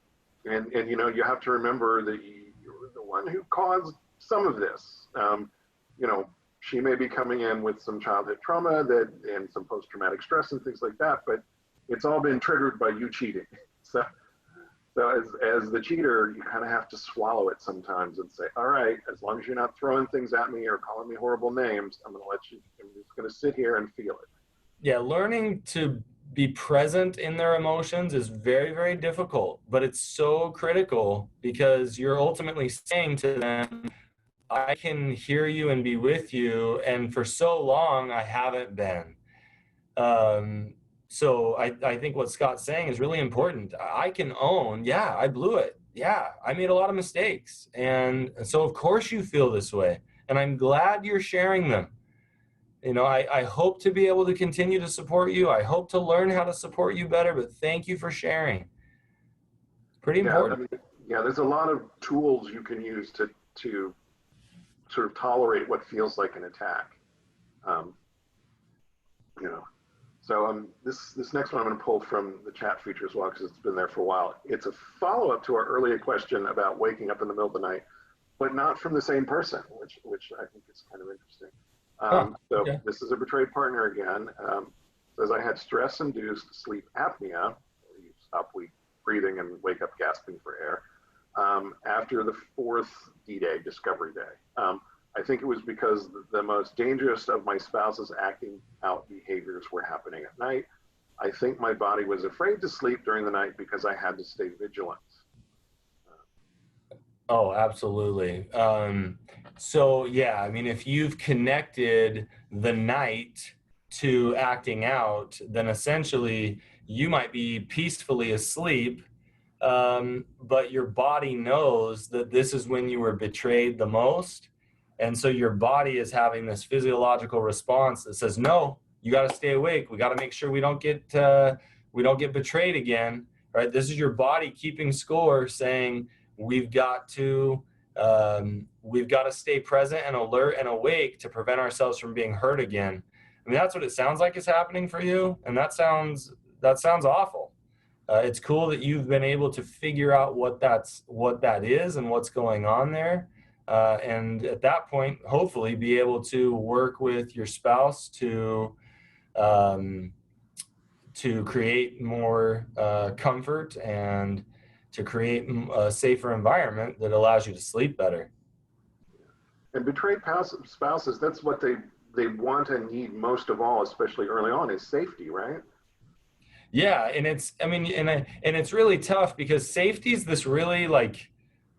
you have to remember that you're the one who caused some of this. She may be coming in with some childhood trauma and some post-traumatic stress and things like that, but it's all been triggered by you cheating. So as the cheater, you kind of have to swallow it sometimes and say, all right, as long as you're not throwing things at me or calling me horrible names, I'm just going to sit here and feel it. Yeah, learning to be present in their emotions is very, very difficult, but it's so critical because you're ultimately saying to them, I can hear you and be with you. And for so long, I haven't been. Um, so I think what Scott's saying is really important. I can own, yeah, I blew it. Yeah, I made a lot of mistakes. And so, of course, you feel this way. And I'm glad you're sharing them. You know, I hope to be able to continue to support you. I hope to learn how to support you better, but thank you for sharing. Pretty Yeah, I important. mean, yeah, there's a lot of tools you can use to sort of tolerate what feels like an attack. Um, you know, so this next one I'm going to pull from the chat feature as well because it's been there for a while. It's a follow up to our earlier question about waking up in the middle of the night, but not from the same person, which I think is kind of interesting. Huh, So okay. this is a betrayed partner again. Says I had stress-induced sleep apnea. You stop breathing and wake up gasping for air after the fourth D-Day, Discovery Day. I think it was because the most dangerous of my spouse's acting out behaviors were happening at night. I think my body was afraid to sleep during the night because I had to stay vigilant. Oh, absolutely. So yeah, I mean, if you've connected the night to acting out, then essentially you might be peacefully asleep, but your body knows that this is when you were betrayed the most. And so your body is having this physiological response that says, no, you got to stay awake. We got to make sure we don't get betrayed again, right? This is your body keeping score saying, we've got to stay present and alert and awake to prevent ourselves from being hurt again. I mean, that's what it sounds like is happening for you, and that sounds awful. It's cool that you've been able to figure out what that is and what's going on there, and at that point, hopefully, be able to work with your spouse um, to create more comfort and to create a safer environment that allows you to sleep better. And betrayed spouses, that's what they want and need most of all, especially early on, is safety, right? Yeah, and it's really tough because safety is this really like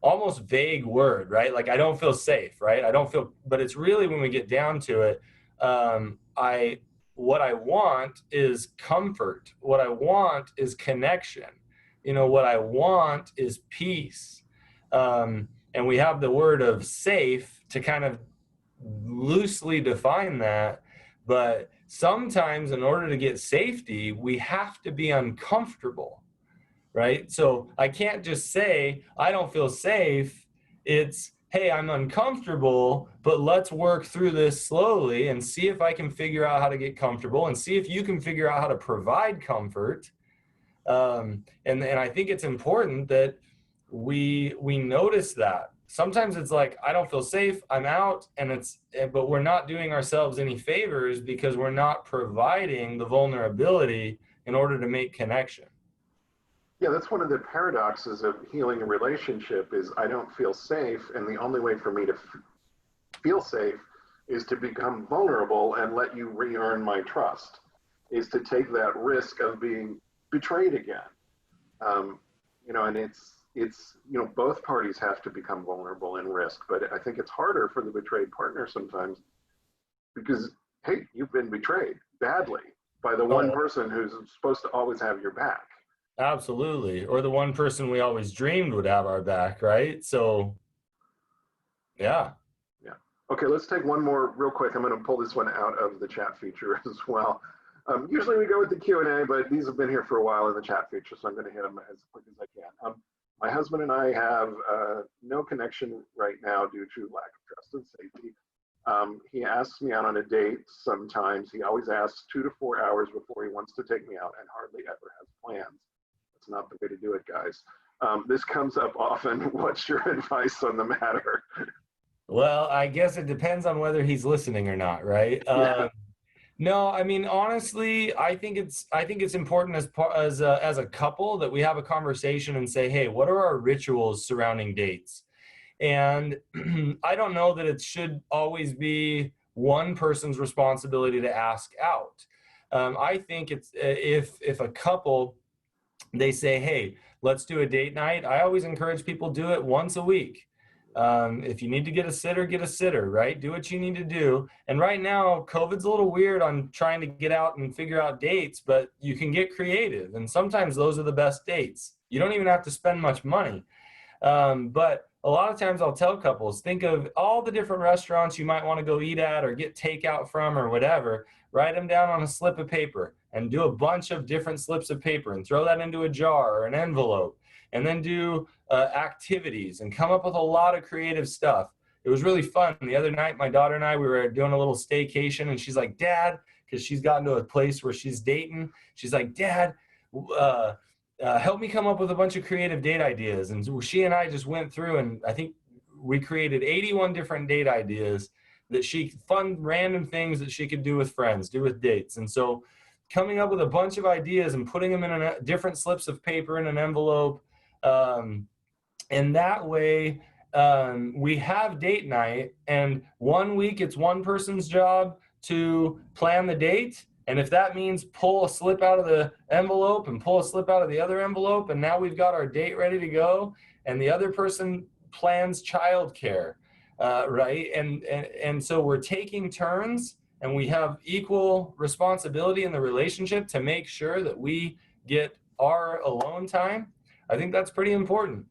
almost vague word, right? Like I don't feel safe, right? I don't feel, but it's really when we get down to it, I what I want is comfort. What I want is connection. You know, what I want is peace. And we have the word of safe to kind of loosely define that, but sometimes in order to get safety, we have to be uncomfortable, right? So I can't just say, I don't feel safe. It's, hey, I'm uncomfortable, but let's work through this slowly and see if I can figure out how to get comfortable and see if you can figure out how to provide comfort. And I think it's important that we notice that. Sometimes it's like, I don't feel safe, I'm out, but we're not doing ourselves any favors because we're not providing the vulnerability in order to make connection. Yeah, that's one of the paradoxes of healing a relationship is I don't feel safe, and the only way for me to feel safe is to become vulnerable and let you re-earn my trust, is to take that risk of being betrayed again. And both parties have to become vulnerable and risk, but I think it's harder for the betrayed partner sometimes because, hey, you've been betrayed badly by the one Oh, person who's supposed to always have your back. absolutely. Or the one person we always dreamed would have our back, right? So, yeah. Yeah. Okay, let's take one more real quick. I'm going to pull this one out of the chat feature as well. Usually we go with the Q&A, but these have been here for a while in the chat feature, so I'm going to hit them as quick as I can. My husband and I have no connection right now due to lack of trust and safety. He asks me out on a date sometimes. He always asks 2 to 4 hours before he wants to take me out and hardly ever has plans. That's not the way to do it, guys. This comes up often. What's your advice on the matter? Well, I guess it depends on whether he's listening or not, right? Yeah. No, I mean, honestly, I think it's important as a couple that we have a conversation and say, hey, what are our rituals surrounding dates? And I don't know that it should always be one person's responsibility to ask out. I think it's if a couple, they say, hey, let's do a date night. I always encourage people do it once a week. If you need to get a sitter, right? Do what you need to do. And right now, COVID's a little weird on trying to get out and figure out dates, but you can get creative. And sometimes those are the best dates. You don't even have to spend much money. But a lot of times I'll tell couples, think of all the different restaurants you might want to go eat at or get takeout from or whatever, write them down on a slip of paper and do a bunch of different slips of paper and throw that into a jar or an envelope, and then do activities and come up with a lot of creative stuff. It was really fun. The other night, my daughter and I, we were doing a little staycation, and she's like, Dad, because she's gotten to a place where she's dating. She's like, Dad, uh, help me come up with a bunch of creative date ideas. And she and I just went through, and I think we created 81 different date ideas that fun random things that she could do with friends, do with dates. And so coming up with a bunch of ideas and putting them in different slips of paper in an envelope. And that way we have date night, and one week it's one person's job to plan the date. And if that means pull a slip out of the envelope and pull a slip out of the other envelope, and now we've got our date ready to go, and the other person plans childcare, right? And so we're taking turns, and we have equal responsibility in the relationship to make sure that we get our alone time. I think that's pretty important.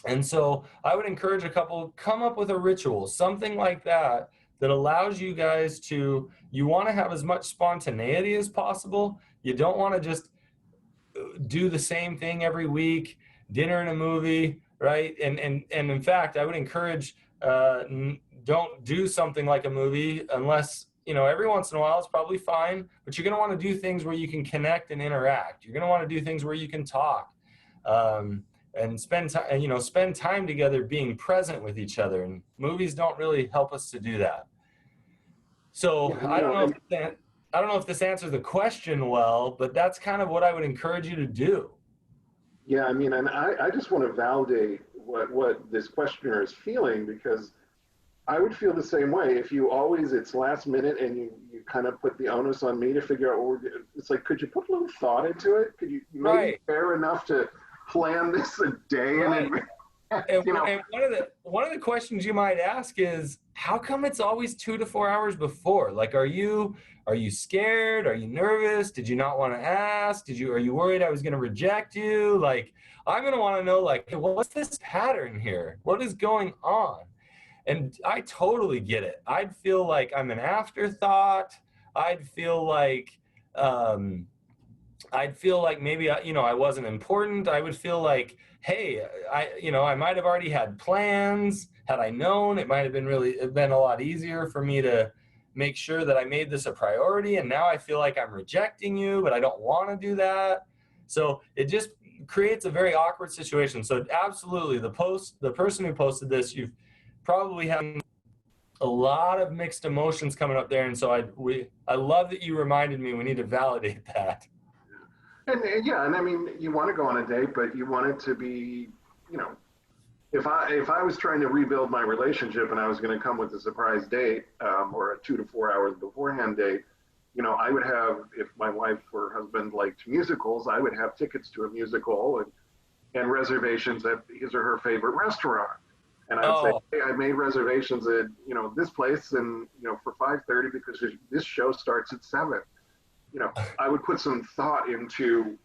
And so I would encourage a couple, come up with a ritual, something like that, that allows you guys to, you want to have as much spontaneity as possible. You don't want to just do the same thing every week, dinner and a movie, right? And in fact, I would encourage, don't do something like a movie unless, every once in a while it's probably fine, but you're going to want to do things where you can connect and interact. You're going to want to do things where you can talk. And spend time, spend time together being present with each other. And movies don't really help us to do that. So Yeah, I don't know if this answers the question well, but that's kind of what I would encourage you to do. yeah, I mean, and I just want to validate what this questioner is feeling, because I would feel the same way if you always, it's last minute and you kind of put the onus on me to figure out what we're doing. It's like, could you put a little thought into it? Could you maybe Right. care enough to plan this a day in Right. advance? And, You know, and one of the questions you might ask is, how come it's always 2 to 4 hours before? Like, are you scared? Are you nervous? Did you not want to ask? Are you worried I was going to reject you? Like, I'm going to want to know, like, hey, what's this pattern here? What is going on? And I totally get it. I'd feel like I'm an afterthought. I'd feel like, um, I'd feel like maybe I wasn't important. I would feel like, hey, I might have already had plans. Had I known, it might have been a lot easier for me to make sure that I made this a priority. And now I feel like I'm rejecting you, but I don't want to do that. So it just creates a very awkward situation. So absolutely, the person who posted this, you've probably had a lot of mixed emotions coming up there. And so I love that you reminded me we need to validate that. and yeah, and I mean, you want to go on a date, but you want it to be, you know, if I was trying to rebuild my relationship and I was going to come with a surprise date, or a 2 to 4 hours beforehand date, I would have, if my wife or husband liked musicals, I would have tickets to a musical and reservations at his or her favorite restaurant. And I would say, Oh, hey, I made reservations at, this place, and, for 5:30 because this show starts at 7. I would put some thought into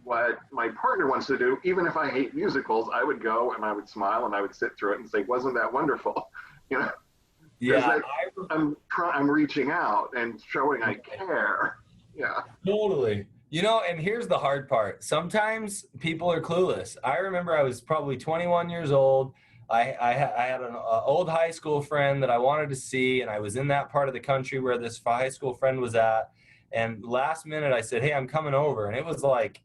what my partner wants to do. Even if I hate musicals, I would go and I would smile and I would sit through it and say, wasn't that wonderful? You know, because yeah, I'm reaching out and showing I care. Yeah. totally. And here's the hard part. Sometimes people are clueless. I remember I was probably 21 years old. I had an old high school friend that I wanted to see, and I was in that part of the country where this high school friend was at. And last minute, I said, hey, I'm coming over. And it was like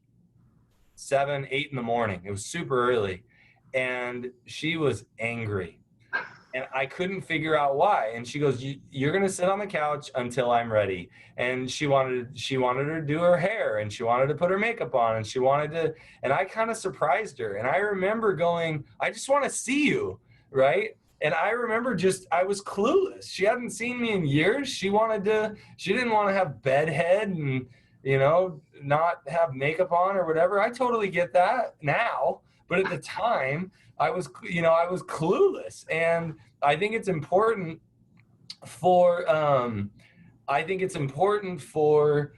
7, 8 in the morning. It was super early. And she was angry. And I couldn't figure out why. And she goes, "You're going to sit on the couch until I'm ready." And she wanted her to do her hair, and she wanted to put her makeup on, and she wanted to, and I kind of surprised her. And I remember going, "I just want to see you." Right. And I remember I was clueless. She hadn't seen me in years. She didn't want to have bedhead and, not have makeup on or whatever. I totally get that now. But at the time, I was clueless. And I think it's important for, I think it's important for,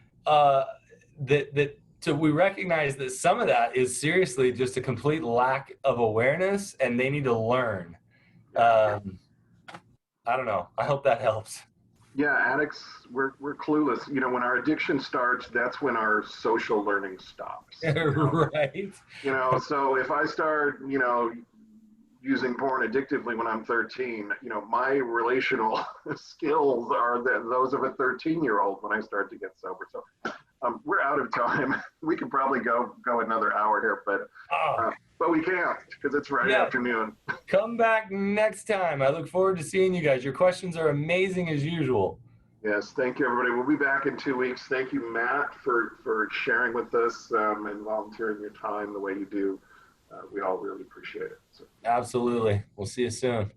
we recognize that some of that is seriously just a complete lack of awareness, and they need to learn. Um, I don't know. I hope that helps. Yeah, addicts, we're clueless. When our addiction starts, that's when our social learning stops. Right. So if I start, using porn addictively when I'm 13, my relational skills are those of a 13-year-old when I start to get sober. So we're out of time. We could probably go another hour here, but we can't because it's Friday afternoon. Come back next time. I look forward to seeing you guys. Your questions are amazing as usual. Yes, thank you, everybody. We'll be back in 2 weeks. Thank you, Matt, for sharing with us and volunteering your time the way you do. We all really appreciate it. So. Absolutely. We'll see you soon.